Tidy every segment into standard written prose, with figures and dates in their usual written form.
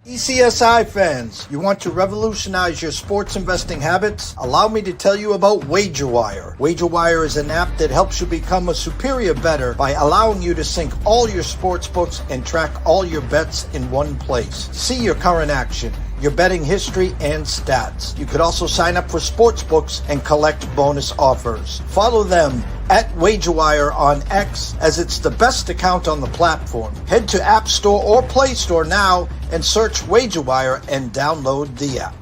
ECSI fans, you want to revolutionize your sports investing habits? Allow me to tell you about WagerWire. WagerWire is an app that helps you become a superior bettor by allowing you to sync all your sports books and track all your bets in one place. See your current action, your betting history, and stats. You could also sign up for sports books and collect bonus offers. Follow them at WagerWire on X, as it's the best account on the platform. Head to App Store or Play Store now and search WagerWire and download the app.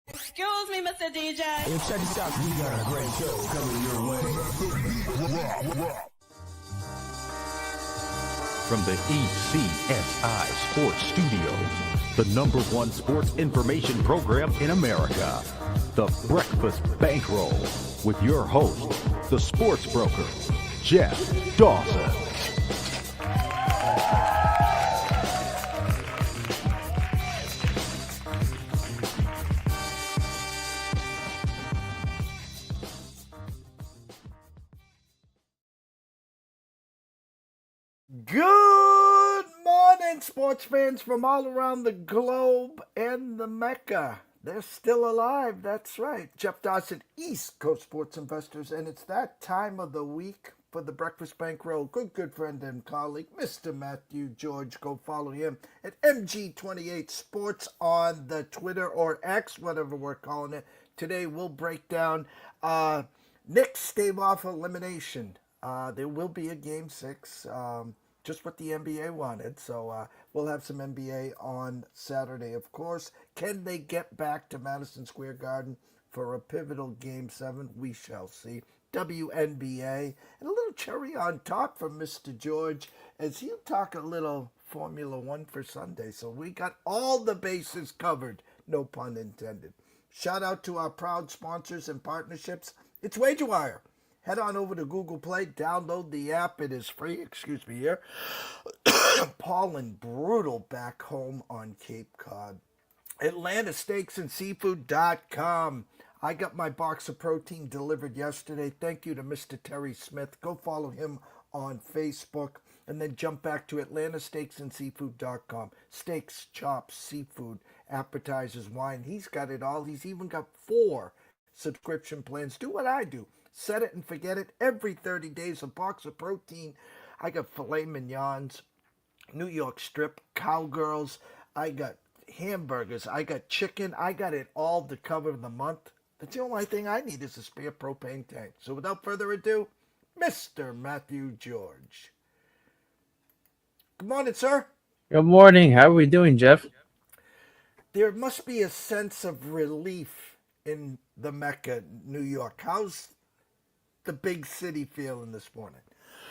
Excuse me, Mr. DJ. Hey, check this out. We got a great show coming your way. From the ECSI Sports Studios, the #1 sports information program in America, the Breakfast Bankroll, with your host, the sports broker, Jeff Dawson. Good morning, sports fans from all around the globe and the Mecca. They're still alive, that's right. Jeff Dawson, East Coast sports investors, and it's that time of the week for the Breakfast Bankroll. Good friend and colleague, Mr. Matthew George. Go follow him at MG28 Sports on the Twitter or X, whatever we're calling it. Today we'll break down Knicks stave off elimination. There will be a Game 6, just what the NBA wanted. So we'll have some NBA on Saturday, of course. Can they get back to Madison Square Garden for a pivotal Game 7? We shall see. WNBA, and a little cherry on top from Mr. George, as he'll talk a little Formula One for Sunday. So we got all the bases covered, no pun intended. Shout out to our proud sponsors and partnerships. It's WagerWire. Head on over to Google Play, download the app. It is free. Excuse me here. Paul and Brutal back home on Cape Cod. Atlanta Steaks and Seafood.com. I got my box of protein delivered yesterday. Thank you to Mr. Terry Smith. Go follow him on Facebook. And then jump back to AtlantaSteaksandSeafood.com. Steaks, chops, seafood, appetizers, wine. He's got it all. He's even got 4 subscription plans. Do what I do. Set it and forget it. Every 30 days, a box of protein. I got filet mignons, New York strip, cowgirls. I got hamburgers. I got chicken. I got it all to cover the month. That's the only thing I need is a spare propane tank. So without further ado, Mr. Matthew George. Good morning, sir. Good morning. How are we doing, Jeff? There must be a sense of relief in the Mecca, New York. How's the big city feeling this morning?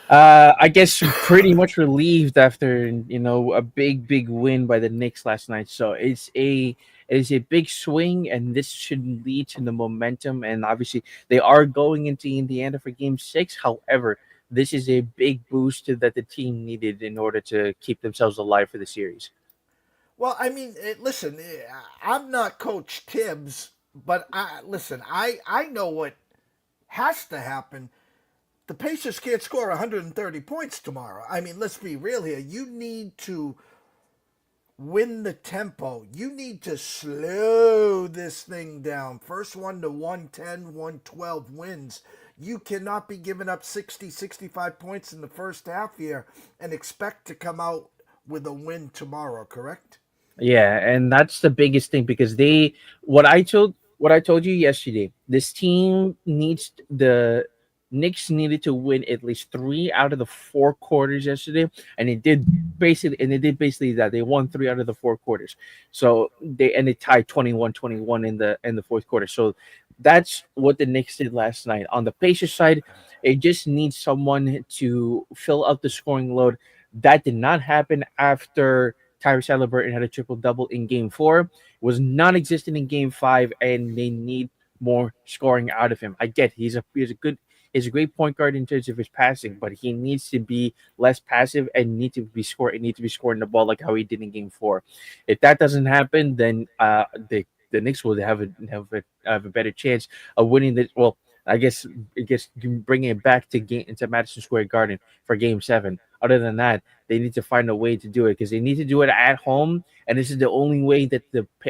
I guess pretty much relieved after a big win by the Knicks last night. So it is a big swing, and this should lead to the momentum. And obviously, they are going into Indiana for Game 6. However, this is a big boost that the team needed in order to keep themselves alive for the series. Well, I mean, listen, I'm not Coach Tibbs, but I know what has to happen. The Pacers can't score 130 points tomorrow. I mean, let's be real here. You need to win the tempo. You need to slow this thing down. First one to 110, 112 wins. You cannot be giving up 60, 65 points in the first half here and expect to come out with a win tomorrow, correct? Yeah, and that's the biggest thing because what I told you yesterday, this team the Knicks needed to win at least 3 out of the 4 quarters yesterday, and it did basically that. They won 3 out of the 4 quarters. So they tied 21-21 in the fourth quarter. So That's what the Knicks did last night. On the Pacers side, it just needs someone to fill up the scoring load. That did not happen after Tyrese Halliburton had a triple double in Game 4. It was non-existent in Game 5, and they need more scoring out of him. I get he's a great point guard in terms of his passing, but he needs to be less passive and need to be scoring the ball like how he did in Game 4. If that doesn't happen, then the Knicks will have a better chance of winning this. Well, I guess bringing it back to game into Madison Square Garden for Game 7. Other than that, they need to find a way to do it because they need to do it at home, and this is the only way that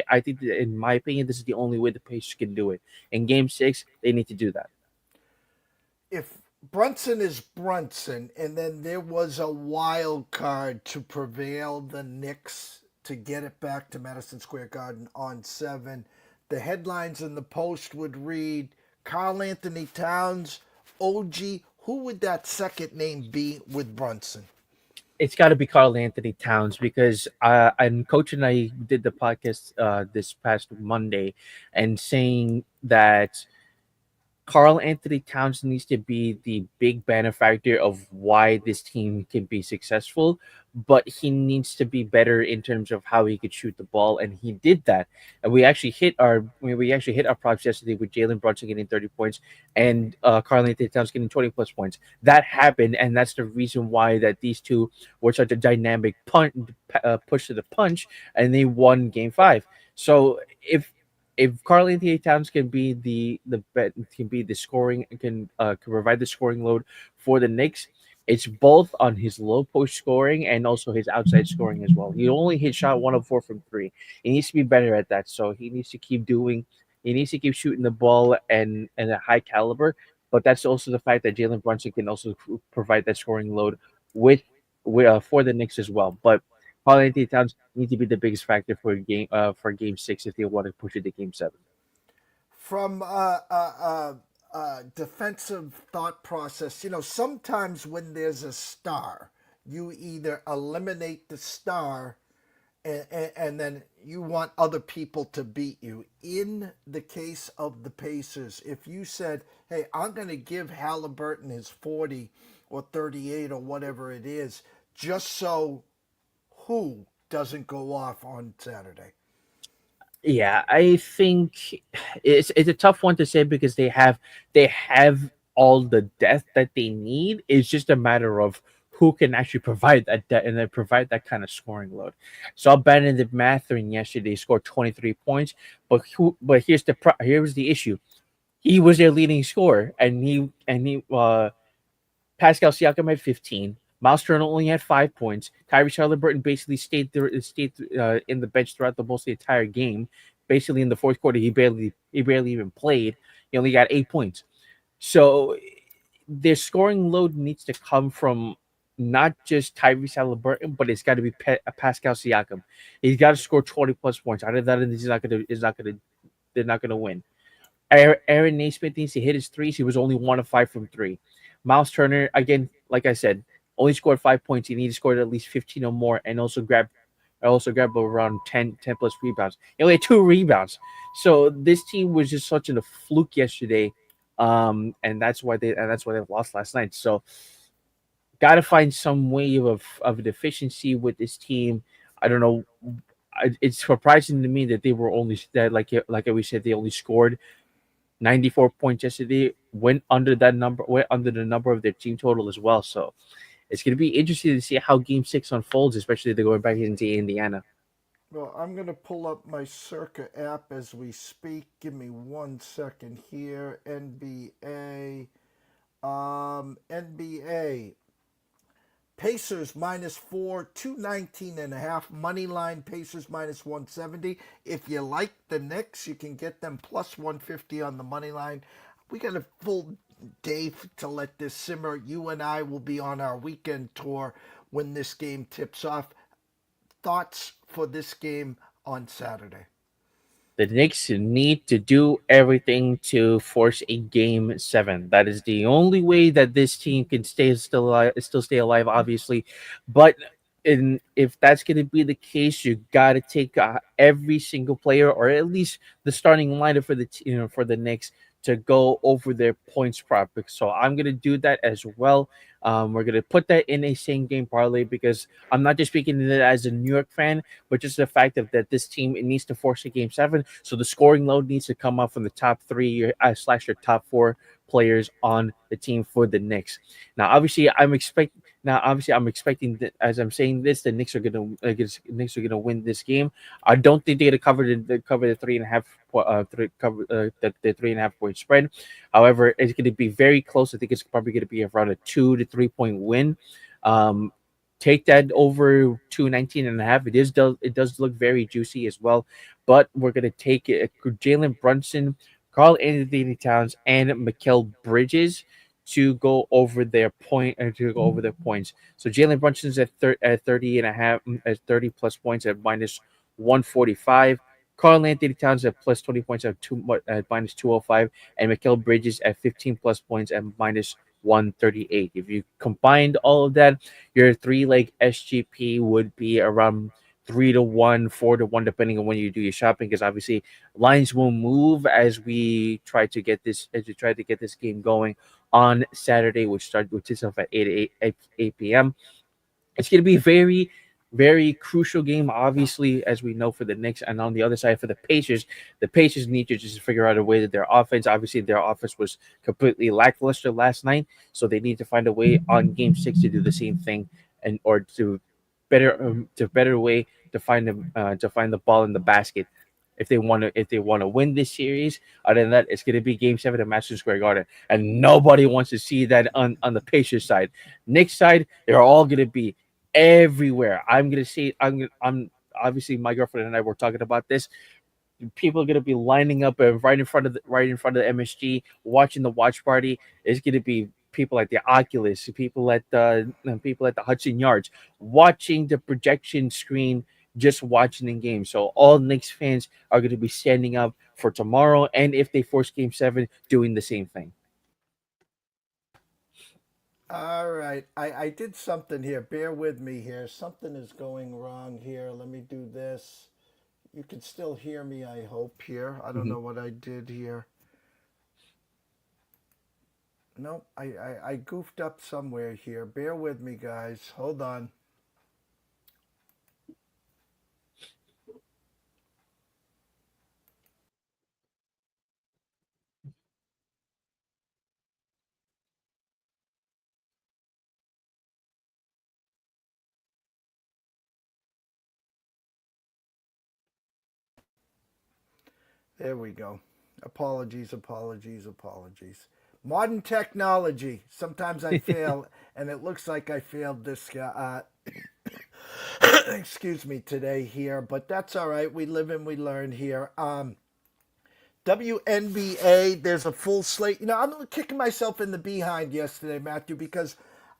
I think that, in my opinion, this is the only way the Pacers can do it. In Game 6, they need to do that. If Brunson is Brunson, and then there was a wild card to prevail the Knicks to get it back to Madison Square Garden on 7, the headlines in the Post would read Karl Anthony Towns, OG. Who would that second name be with Brunson? It's got to be Carl Anthony Towns because and Coach and I did the podcast this past Monday, and saying that Carl Anthony Towns needs to be the big benefactor of why this team can be successful, but he needs to be better in terms of how he could shoot the ball, and he did that. And we actually hit our props yesterday with Jalen Brunson getting 30 points and Carl Anthony Towns getting 20 plus points. That happened, and that's the reason why that these two were such a dynamic push to the punch, and they won Game 5. So if Carl Anthony Towns can be can be the scoring can provide the scoring load for the Knicks, it's both on his low post scoring and also his outside scoring as well. He only hit shot 1 of 4 from three. He needs to be better at that. So he needs to keep shooting the ball and a high caliber. But that's also the fact that Jalen Brunson can also provide that scoring load with, for the Knicks as well. But Carl Anthony Towns need to be the biggest factor for Game 6 if they want to push it to Game 7. From defensive thought process, sometimes when there's a star, you either eliminate the star and then you want other people to beat you. In the case of the Pacers, if you said, hey, I'm going to give Halliburton his 40 or 38 or whatever it is, just so who doesn't go off on Saturday? Yeah, I think it's a tough one to say because they have all the depth that they need. It's just a matter of who can actually provide that depth and then provide that kind of scoring load. So Benedict Mathurin yesterday scored 23 points, but here's the issue. He was their leading scorer, and he Pascal Siakam had 15. Miles Turner only had 5 points. Tyrese Halliburton basically stayed in the bench throughout most of the entire game. Basically, in the fourth quarter, he barely even played. He only got 8 points. So their scoring load needs to come from not just Tyrese Halliburton, but it's got to be Pascal Siakam. He's got to score 20 plus points. Out of that, they're not gonna win. Aaron Naismith needs to hit his threes. He was only 1 of 5 from three. Miles Turner, again, like I said, only scored 5 points. He needs to score at least 15 or more, and also grab around 10 plus rebounds. He only had 2 rebounds. So this team was just such a fluke yesterday, and that's why they lost last night. So got to find some way of deficiency with this team. I don't know. It's surprising to me that they were only that like we said they only scored 94 points yesterday. Went under the number of their team total as well. So it's going to be interesting to see how Game 6 unfolds, especially if they're going back into Indiana. Well, I'm going to pull up my Circa app as we speak. Give me 1 second here. NBA. NBA. Pacers -4, 219.5. Money line Pacers -170. If you like the Knicks, you can get them +150 on the money line. We got a full day to let this simmer. You and I will be on our weekend tour when this game tips off. Thoughts for this game on Saturday? The Knicks need to do everything to force a Game 7. That is the only way that this team can still stay alive, obviously. But if that's going to be the case, you got to take every single player, or at least the starting lineup for the Knicks, to go over their points prop. So I'm gonna do that as well. We're gonna put that in a same game parlay because I'm not just speaking to it as a New York fan, but just the fact of that this team it needs to force a game seven. So the scoring load needs to come up from the top three slash your top four players on the team for the Knicks. Obviously, I'm expecting that as I'm saying this, the Knicks are gonna win this game. I don't think they're gonna cover the 3.5 the 3.5 point spread. However, it's gonna be very close. I think it's probably gonna be around a 2 to 3 point win. Um, Take that over 219.5. It does look very juicy as well, but we're gonna take it. Jalen Brunson, Carl Anthony Towns, and Mikal Bridges to go over their points. So Jalen Brunson's at 30 and a half at 30 plus points at minus 145. Carl Anthony Towns at plus 20 points at minus 205, and Mikal Bridges at 15 plus points at minus 138. If you combined all of that, your three leg SGP would be around 3 to 1, 4 to 1, depending on when you do your shopping. Because obviously, lines will move as we try to get this game going on Saturday, which is off at 8 p.m. It's going to be a very, very crucial game, obviously, as we know for the Knicks. And on the other side, for the Pacers need to just figure out a way that their offense, obviously, their offense was completely lackluster last night. So they need to find a way on game six to do the same thing and or to better way to find the ball in the basket if they want to win this series. Other than that, it's going to be Game 7 at Madison Square Garden, and nobody wants to see that on the Pacers side. Knicks side, they're all going to be everywhere. I'm going to see. I'm obviously my girlfriend and I were talking about this. People are going to be lining up right in front of the MSG, watching the watch party. It's going to be people at the Oculus, people at the Hudson Yards, watching the projection screen, just watching the game. So all Knicks fans are going to be standing up for tomorrow, and if they force Game 7, doing the same thing. All right. I did something here. Bear with me here. Something is going wrong here. Let me do this. You can still hear me, I hope, here. I don't know what I did here. Nope. I goofed up somewhere here. Bear with me, guys. Hold on. There we go. Apologies, apologies, apologies. Modern technology. Sometimes I fail, and it looks like I failed this guy. Excuse me today here, but that's all right. We live and we learn here. WNBA, there's a full slate. I'm kicking myself in the behind yesterday, Matthew, because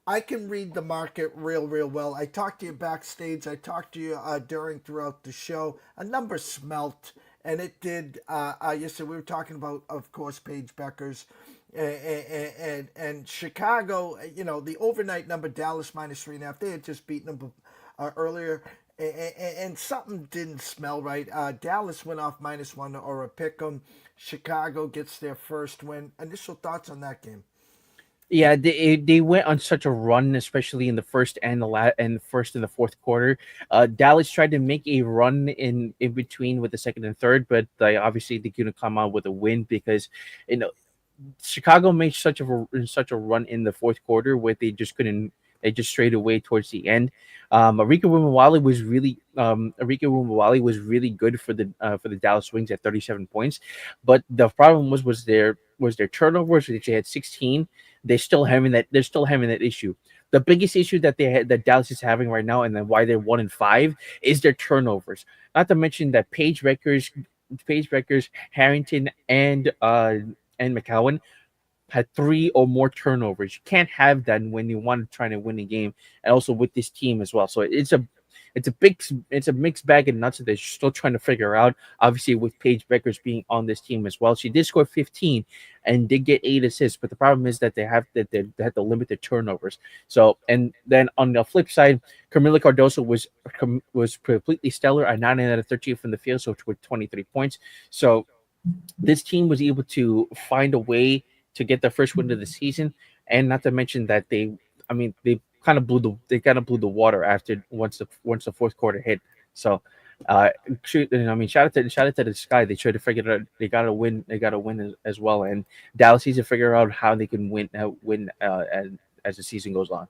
I can read the market real well. I talked to you backstage. I talked to you throughout the show. A number smelt, and it did. Yesterday we were talking about, of course, Paige Beckers and Chicago. The overnight number, Dallas minus 3.5. They had just beaten them earlier. And something didn't smell right. Dallas went off -1 or a pick 'em. Chicago gets their first win. Initial thoughts on that game? Yeah, they went on such a run, especially in the first and the first and the fourth quarter. Dallas tried to make a run in between with the second and third, but obviously they're gonna come out with a win because you know Chicago made such a run in the fourth quarter where they just couldn't. They just strayed away towards the end. Arika Wumawali was really good for the Dallas Wings at 37 points, but the problem was their turnovers, which they had 16. They're still having that issue. The biggest issue that Dallas is having right now, and then why they're 1-5, is their turnovers. Not to mention that Page Breakers, Harrington, and McCowan had 3 or more turnovers. You can't have that when you want to try to win a game, and also with this team as well. So it's a mixed bag of nuts that they're still trying to figure out. Obviously, with Paige Beckers being on this team as well, she did score 15 and did get 8 assists. But the problem is that they have to limit the turnovers. So, and then on the flip side, Camila Cardoso was completely stellar at 9 out of 13 from the field, so with 23 points. So this team was able to find a way to get their first win of the season, and not to mention that I mean, they kind of blew the water after once the fourth quarter hit. So, I mean, shout out to the Sky. They tried to figure it out. They got to win. They got to win as well. And Dallas needs to figure out how they can win as the season goes on.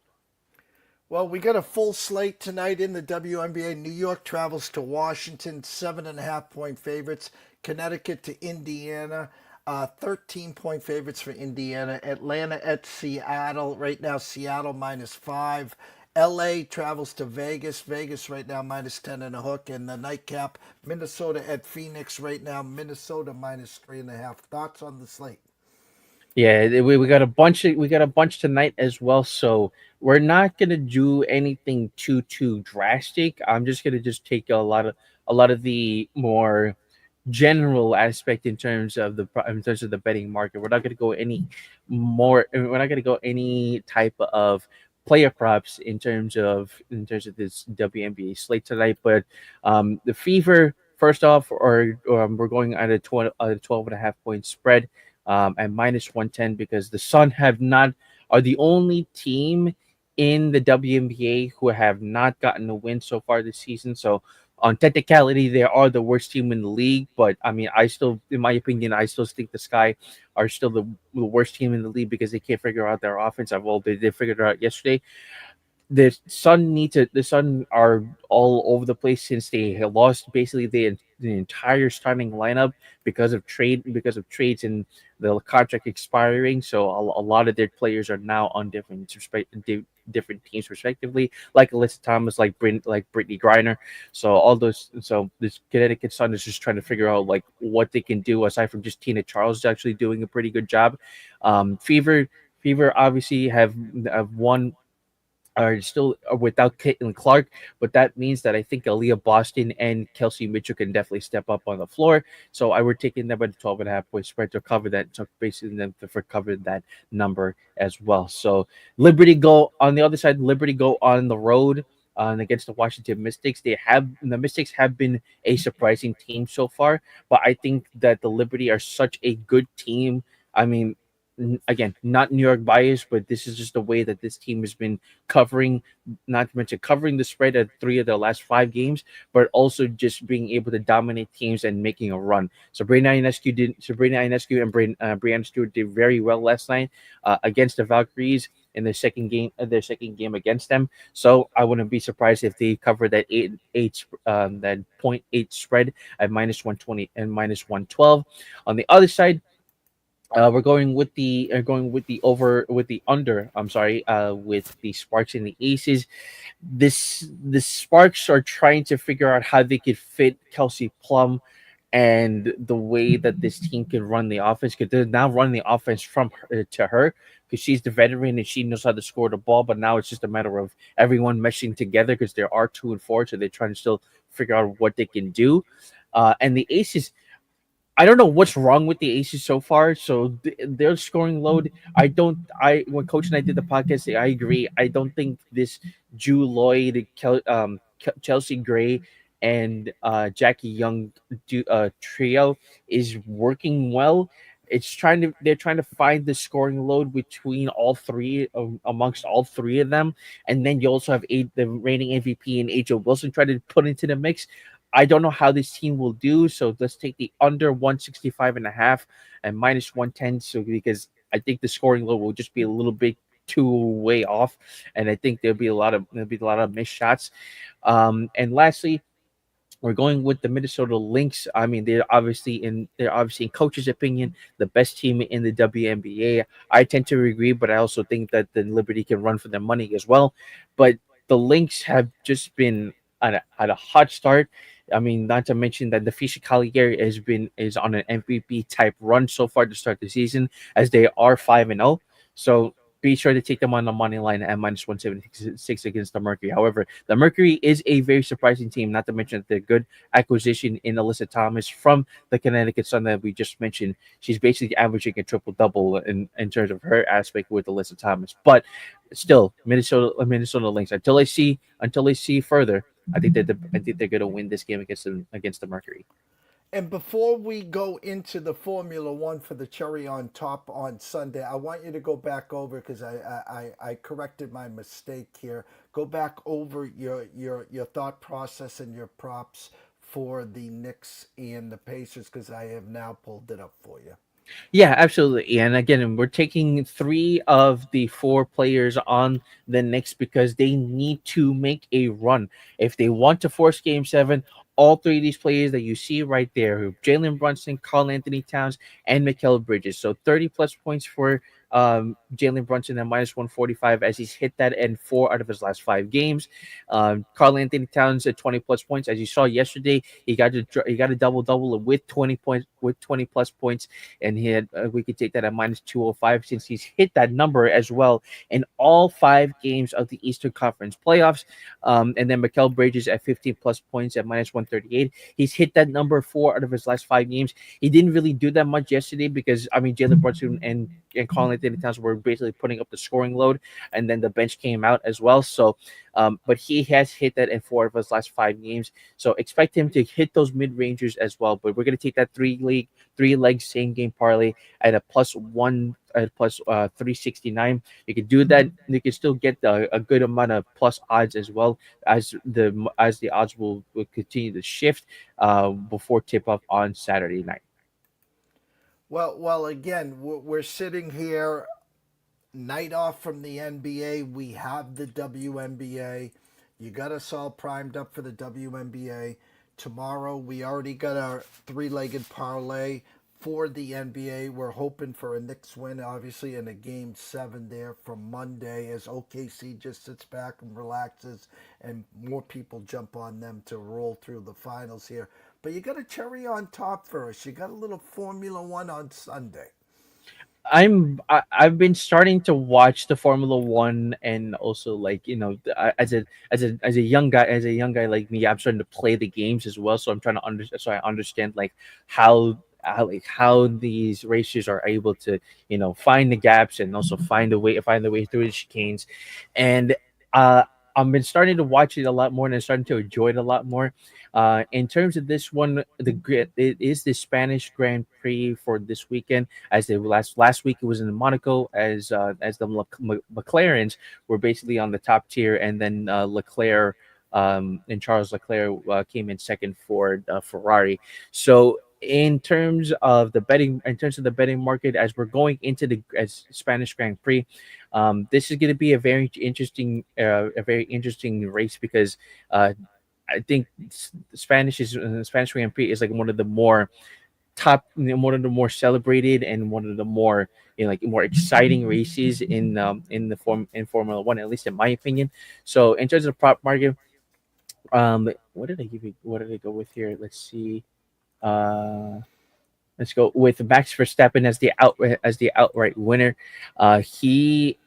Well, we got a full slate tonight in the WNBA. New York travels to Washington, 7.5 point favorites. Connecticut to Indiana, 13 point favorites for Indiana. Atlanta at Seattle. Right now, Seattle -5. LA travels to Vegas. Vegas right now -10.5. And the nightcap, Minnesota at Phoenix right now. Minnesota -3.5. Thoughts on the slate? Yeah, we got a bunch tonight as well. So we're not gonna do anything too drastic. I'm just gonna just take a lot of the more general aspect in terms of the betting market. We're not going to go any more. We're not going to go any type of player props in terms of this WNBA slate tonight. But the Fever first off, we're going at a 12.5 point spread at -110 because the Sun have not are the only team in the WNBA who have not gotten a win so far this season. So on technicality, they are the worst team in the league. But I mean, in my opinion, I still think the Sky are still the worst team in the league because they can't figure out their offense. Well, they figured it out yesterday. The Sun are all over the place since they have lost basically the entire starting lineup because of trades and the contract expiring. So a lot of their players are now on different teams respectively, like Alyssa Thomas, like Brittany Griner. So this Connecticut Sun is just trying to figure out like what they can do aside from just Tina Charles actually doing a pretty good job. Fever obviously have won are still without Caitlin Clark, but that means that I think Aaliyah Boston and Kelsey Mitchell can definitely step up on the floor. So I would taking them at a 12.5 point spread to cover that, to basically them for cover that number as well. So Liberty go on the other side. Liberty go on the road against the Washington Mystics. The Mystics have been a surprising team so far, but I think that the Liberty are such a good team. I mean, again, not New York bias, but this is just the way that this team has been covering, not to mention covering the spread at 3 of their last 5 games, but also just being able to dominate teams and making a run. Sabrina Ionescu and Brianna Stewart did very well last night against the Valkyries in their second game against them. So I wouldn't be surprised if they cover that that 0.8 spread at -120 and -112. On the other side, we're going with the under. I'm sorry, with the Sparks and the Aces. The Sparks are trying to figure out how they could fit Kelsey Plum and the way that this team can run the offense. Because they're now running the offense from her to her because she's the veteran and she knows how to score the ball. But now it's just a matter of everyone meshing together because there are 2 and 4, so they're trying to still figure out what they can do. And the Aces, I don't know what's wrong with the Aces so far. So their scoring load, when Coach and I did the podcast, I agree. I don't think this Drew Lloyd, Chelsea Gray, and Jackie Young trio is working well. They're trying to find the scoring load between all three, amongst all three of them, and then you also have the reigning MVP and AJ Wilson trying to put into the mix. I don't know how this team will do, so let's take the under 165.5 and -110. So because I think the scoring load will just be a little bit too way off, and I think there'll be a lot of missed shots. And lastly, we're going with the Minnesota Lynx. I mean, they're obviously in coach's opinion the best team in the WNBA. I tend to agree, but I also think that the Liberty can run for their money as well. But the Lynx have just been at a hot start. I mean, not to mention that the Fisher Collier is on an MVP type run so far to start the season, as they are 5-0. So be sure to take them on the money line at -176 against the Mercury. However, the Mercury is a very surprising team, not to mention the good acquisition in Alyssa Thomas from the Connecticut Sun that we just mentioned. She's basically averaging a triple-double in terms of her aspect with Alyssa Thomas. But still, Minnesota Lynx, until I see further, I think they're going to win this game against the Mercury. And before we go into the Formula One for the cherry on top on Sunday, I want you to go back over because I corrected my mistake here. Go back over your thought process and your props for the Knicks and the Pacers because I have now pulled it up for you. Yeah, absolutely. And again, we're taking three of the four players on the Knicks because they need to make a run. If they want to force game seven, all three of these players that you see right there, Jalen Brunson, Carl Anthony Towns, and Mikal Bridges. So 30 plus points for Jalen Brunson at minus 145 as he's hit that in four out of his last five games. Carl Anthony Towns at 20 plus points. As you saw yesterday, he got a double double with 20 points, with 20 plus points, and he had we could take that at minus 205 since he's hit that number as well in all five games of the Eastern Conference playoffs. And then Mikal Bridges at 15 plus points at minus 138. He's hit that number four out of his last five games. He didn't really do that much yesterday because I mean Jalen Brunson and Carl Anthony Towns were basically putting up the scoring load, and then the bench came out as well. So, but he has hit that in four of his last five games. So expect him to hit those mid rangers as well. But we're gonna take that three leg same game parlay at a plus one at plus 369. You can do that. You can still get a good amount of plus odds as well as the odds will continue to shift before tip off on Saturday night. Well, again, we're sitting here night off from the NBA. We have the WNBA. You got us all primed up for the WNBA. Tomorrow, we already got our three-legged parlay for the NBA. We're hoping for a Knicks win, obviously, in a game seven there for Monday as OKC just sits back and relaxes and more people jump on them to roll through the finals here. But you got a cherry on top for us. You got a little Formula One on Sunday. I've been starting to watch the Formula One, and also like as a young guy like me, I'm starting to play the games as well. So I'm trying to understand. So I understand like how these racers are able to find the gaps and also find the way through the chicanes, and I've been starting to watch it a lot more and I'm starting to enjoy it a lot more. In terms of this one, it is the Spanish Grand Prix for this weekend. As the last week, it was in Monaco. As the McLarens were basically on the top tier, and then Leclerc and Charles Leclerc came in second for Ferrari. So in terms of the betting market, as we're going into the Spanish Grand Prix, this is going to be a very interesting race because I think Spanish Grand Prix is like one of the more one of the more celebrated and one of the more like more exciting races in Formula One, at least in my opinion. So in terms of the prop market, what did I give you? What did I go with here? Let's see. Uh, let's go with Max Verstappen as the outright winner. He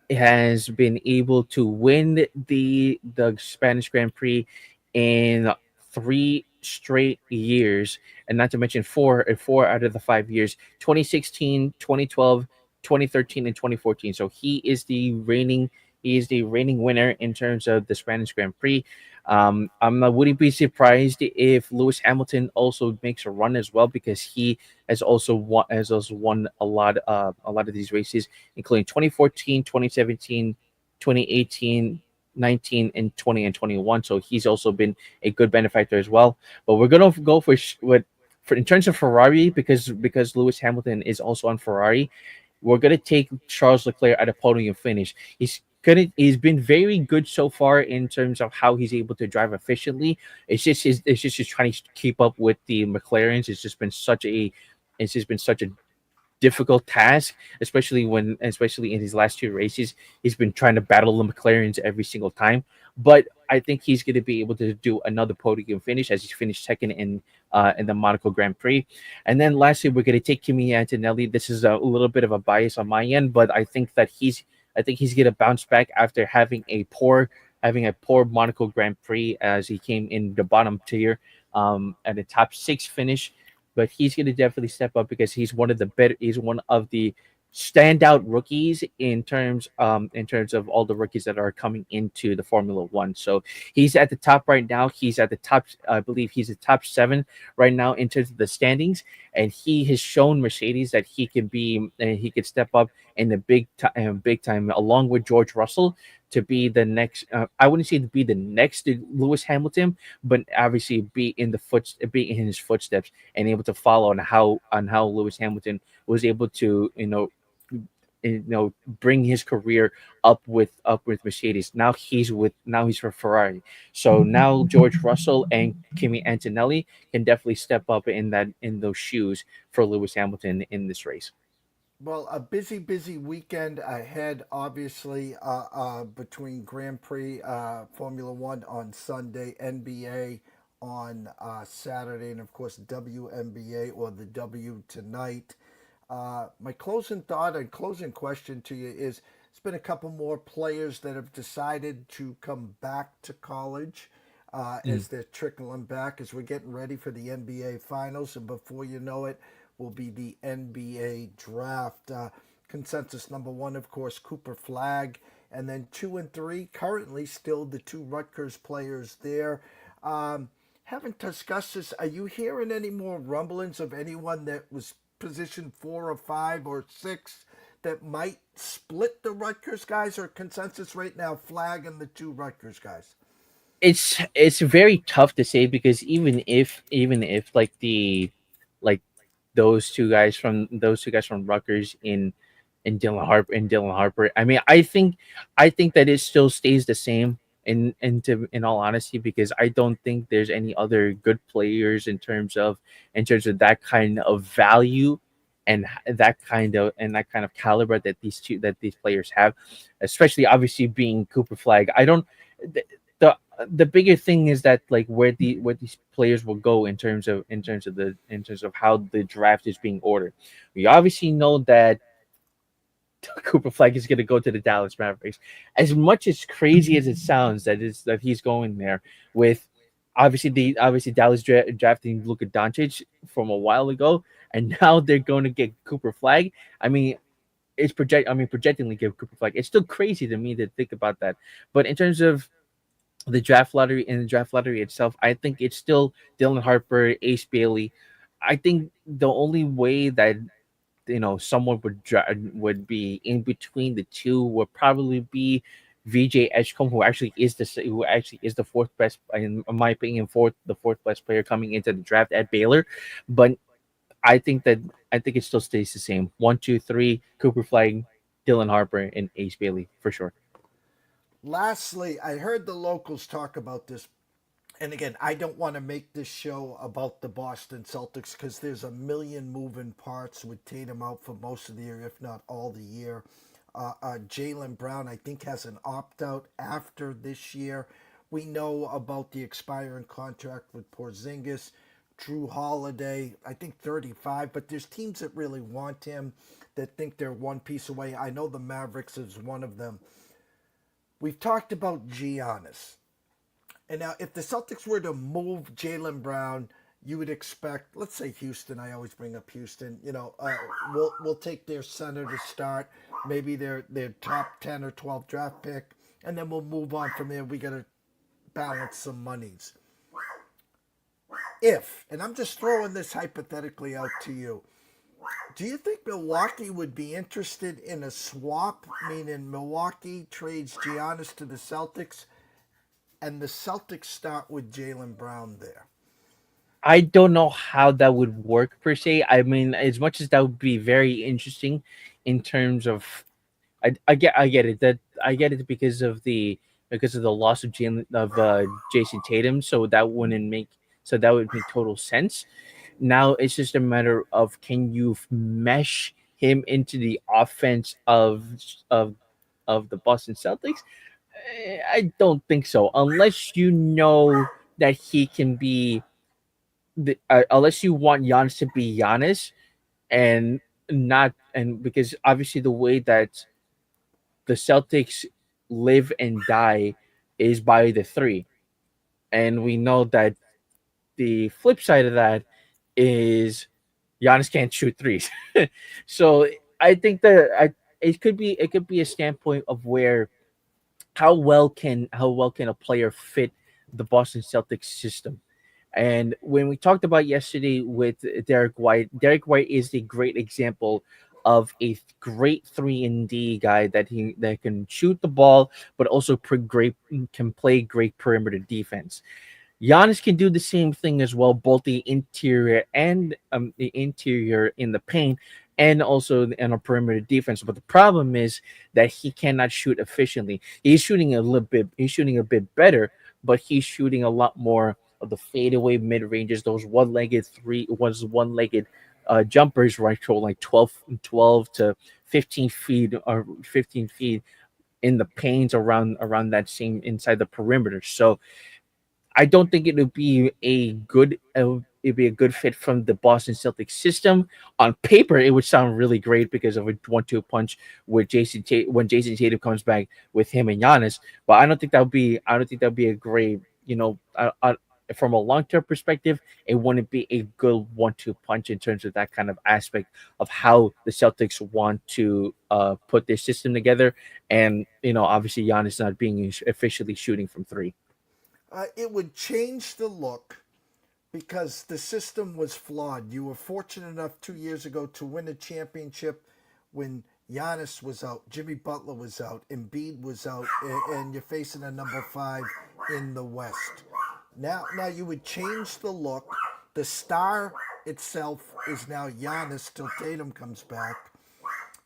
has been able to win the Spanish Grand Prix in three straight years, and not to mention four out of the 5 years: 2016, 2012, 2013, and 2014. So he is the reigning winner in terms of the Spanish Grand Prix. I wouldn't be surprised if Lewis Hamilton also makes a run as well because he has also won a lot of these races, including 2014, 2017, 2018, 19, and 20 and 21. So he's also been a good benefactor as well. But we're gonna go for in terms of Ferrari because Lewis Hamilton is also on Ferrari. We're gonna take Charles Leclerc at a podium finish. He's been very good so far in terms of how he's able to drive efficiently. It's just trying to keep up with the McLarens. It's just been such a difficult task, especially in his last two races. He's been trying to battle the McLarens every single time. But I think he's going to be able to do another podium finish as he's finished second in the Monaco Grand Prix. And then lastly, we're going to take Kimi Antonelli. This is a little bit of a bias on my end, but I think he's going to bounce back after having a poor Monaco Grand Prix as he came in the bottom tier at a top six finish. But he's going to definitely step up because he's one of the standout rookies in terms of all the rookies that are coming into the Formula One. So he's at the top right now. He's at the top. I believe he's the top seven right now in terms of the standings, and he has shown Mercedes that he can be and he can step up in the big time along with George Russell to be the next. I wouldn't say to be the next Lewis Hamilton, but obviously be in his footsteps and able to follow on how Lewis Hamilton was able to bring his career up with Mercedes. Now he's for Ferrari. So now George Russell and Kimi Antonelli can definitely step up in those shoes for Lewis Hamilton in this race. Well, a busy, busy weekend ahead, obviously, between Grand Prix Formula One on Sunday, NBA on Saturday, and of course, WNBA or the W tonight. My closing thought and closing question to you is there's been a couple more players that have decided to come back to college as they're trickling back as we're getting ready for the NBA Finals. And before you know it, will be the NBA Draft. Consensus number one, of course, Cooper Flag. And then 2 and 3, currently still the two Rutgers players there. Haven't discussed this. Are you hearing any more rumblings of anyone that was position 4 or 5 or 6 that might split the Rutgers guys, or consensus right now, Flag and the two Rutgers guys? It's very tough to say because even if like those two guys from Rutgers in Dylan Harper. I mean, I think that it still stays the same in all honesty because I don't think there's any other good players in terms of that kind of value and that kind of caliber that these players have, especially obviously being Cooper Flag. I don't the the bigger thing is that like where these players will go in terms of how the draft is being ordered. We obviously know that Cooper Flag is going to go to the Dallas Mavericks. As much as crazy as it sounds that he's going there with obviously Dallas drafting Luka Doncic from a while ago, and now they're going to get Cooper Flag. I mean, projecting to give Cooper Flag. It's still crazy to me to think about that. But in terms of the draft lottery itself, I think it's still Dylan Harper, Ace Bailey. I think the only way that someone would be in between the two would probably be VJ Edgecombe, who actually is the fourth best, in my opinion, the fourth best player coming into the draft at Baylor. But I think that I think it still stays the same. 1, 2, 3, Cooper Flag, Dylan Harper, and Ace Bailey for sure. Lastly, I heard the locals talk about this. And again, I don't want to make this show about the Boston Celtics because there's a million moving parts with Tatum out for most of the year, if not all the year. Jaylen Brown, I think, has an opt out after this year. We know about the expiring contract with Porzingis. Drew Holiday, I think 35, but there's teams that really want him that think they're one piece away. I know the Mavericks is one of them. We've talked about Giannis. And now, if the Celtics were to move Jaylen Brown, you would expect, let's say Houston. I always bring up Houston. We'll take their center to start, maybe their top 10 or 12 draft pick, and then we'll move on from there. We got to balance some monies. And I'm just throwing this hypothetically out to you, do you think Milwaukee would be interested in a swap, meaning Milwaukee trades Giannis to the Celtics, and the Celtics start with Jaylen Brown there? I don't know how that would work per se. I mean, as much as that would be very interesting in terms of, I get it that I get it because of the loss of Jason Tatum, so that would make total sense. Now it's just a matter of can you mesh him into the offense of the Boston Celtics? I don't think so, unless you know that he can be unless you want Giannis to be Giannis and not and because obviously the way that the Celtics live and die is by the three, and we know that the flip side of that is Giannis can't shoot threes. So I think that it could be a standpoint of where how well can a player fit the Boston Celtics system. And when we talked about yesterday with Derek White is a great example of a great 3 and D guy that can shoot the ball, but also can play great perimeter defense. Giannis can do the same thing as well, both the interior in the paint and also in a perimeter defense. But the problem is that he cannot shoot efficiently. He's shooting a bit better, but he's shooting a lot more of the fadeaway mid ranges, those one legged jumpers, right? So like 12 to 15 feet or 15 feet in the paint around that same inside the perimeter. So I don't think it would be a good it'd be a good fit from the Boston Celtics system. On paper, it would sound really great because of a 1-2 punch with when Jason Tatum comes back with him and Giannis. But I don't think that would be a great from a long term perspective, it wouldn't be a good 1-2 punch in terms of that kind of aspect of how the Celtics want to put their system together. And obviously Giannis not being officially shooting from three. It would change the look because the system was flawed. You were fortunate enough 2 years ago to win a championship when Giannis was out, Jimmy Butler was out, Embiid was out, and you're facing a number 5 in the West. Now you would change the look. The star itself is now Giannis till Tatum comes back.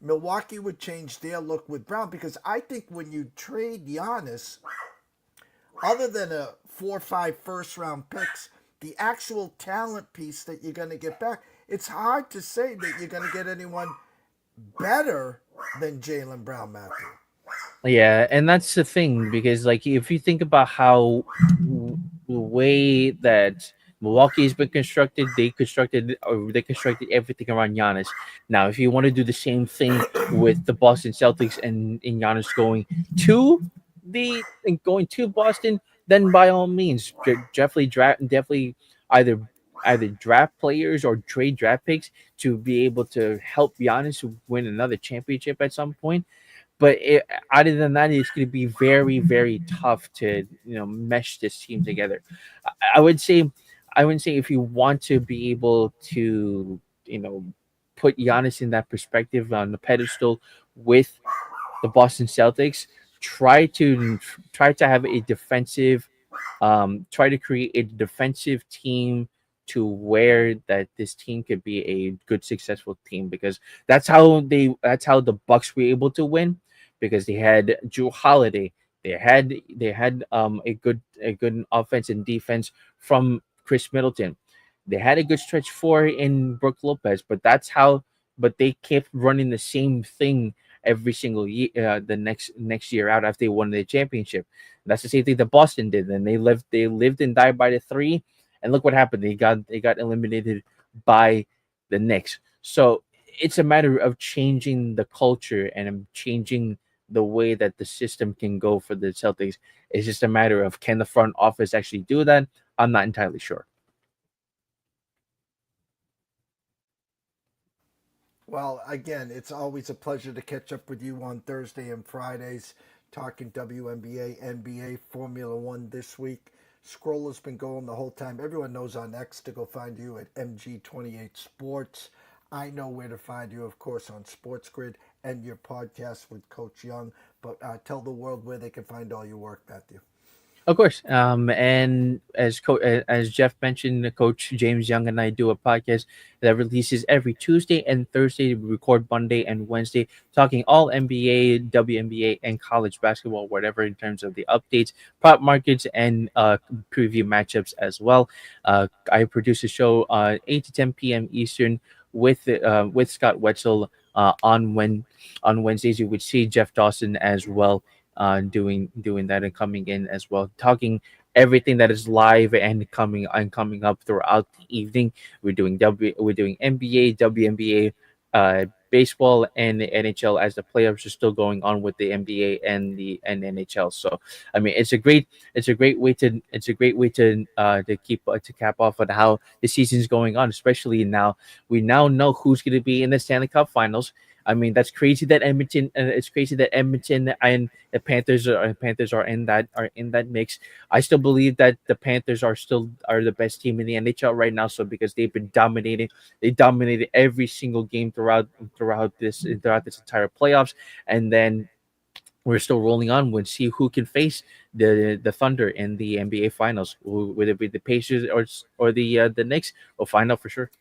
Milwaukee would change their look with Brown because I think when you trade Giannis, other than a 4 or 5 first round picks, the actual talent piece that you're going to get back, it's hard to say that you're going to get anyone better than Jaylen Brown, Matthew. Yeah, and that's the thing because like if you think about how the way that Milwaukee's been constructed, they constructed everything around Giannis. Now, if you want to do the same thing with the Boston Celtics and Giannis going to Boston, then by all means, definitely either draft players or trade draft picks to be able to help Giannis win another championship at some point. But other than that, it's going to be very, very tough to mesh this team together. I would say, if you want to be able to put Giannis in that perspective on the pedestal with the Boston Celtics, try to have a defensive, try to create a defensive team to where that this team could be a good successful team because that's how the Bucks were able to win because they had Drew Holiday, they had a good offense and defense from Chris Middleton, they had a good stretch four in Brook Lopez, but they kept running the same thing every single year the next year out after they won the championship. That's the same thing that Boston did. And they lived and died by the three. And look what happened. They got eliminated by the Knicks. So it's a matter of changing the culture and changing the way that the system can go for the Celtics. It's just a matter of can the front office actually do that? I'm not entirely sure. Well, again, it's always a pleasure to catch up with you on Thursday and Fridays, talking WNBA, NBA, Formula One this week. Scroller's been going the whole time. Everyone knows on X to go find you at MG28 Sports. I know where to find you, of course, on Sports Grid and your podcast with Coach Young. But tell the world where they can find all your work, Matthew. Of course. And as Jeff mentioned, Coach James Young and I do a podcast that releases every Tuesday and Thursday. We record Monday and Wednesday, talking all NBA, WNBA, and college basketball, whatever in terms of the updates, prop markets, and preview matchups as well. I produce a show 8 to 10 p.m. Eastern with Scott Wetzel on Wednesdays. You would see Jeff Dawson as well doing that and coming in as well, talking everything that is live and coming up throughout the evening. We're doing NBA, WNBA, baseball, and the NHL as the playoffs are still going on with the NBA and NHL. So I mean, it's a great way to cap off on how the season's going on, especially now. We now know who's going to be in the Stanley Cup Finals. I mean, that's crazy that Edmonton. It's crazy that Edmonton and the Panthers are in that mix. I still believe that the Panthers are the best team in the NHL right now. So because they've been dominating, they dominated every single game throughout this entire playoffs, and then we're still rolling on. We'll see who can face the Thunder in the NBA Finals. Whether it be the Pacers or the Knicks, we'll find out for sure.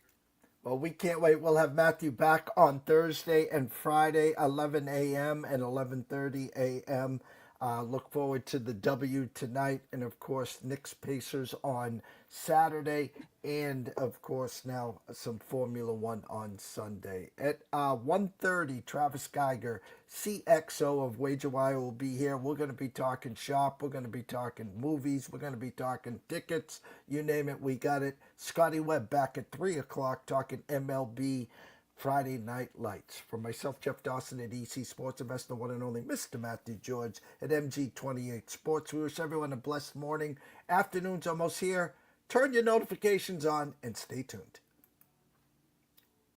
Well, we can't wait. We'll have Matthew back on Thursday and Friday, 11 a.m. and 11:30 a.m. Look forward to the W tonight, and of course, Knicks Pacers on Saturday, and of course, now some Formula One on Sunday at 1:30. Travis Geiger, CXO of Wager Wire, will be here. We're going to be talking shop. We're going to be talking movies. We're going to be talking tickets. You name it, we got it. Scotty Webb back at 3 o'clock talking MLB. Friday Night Lights. For myself, Jeff Dawson at EC Sports Investor, one and only Mr. Matthew George at MG28 Sports. We wish everyone a blessed morning. Afternoon's almost here. Turn your notifications on and stay tuned.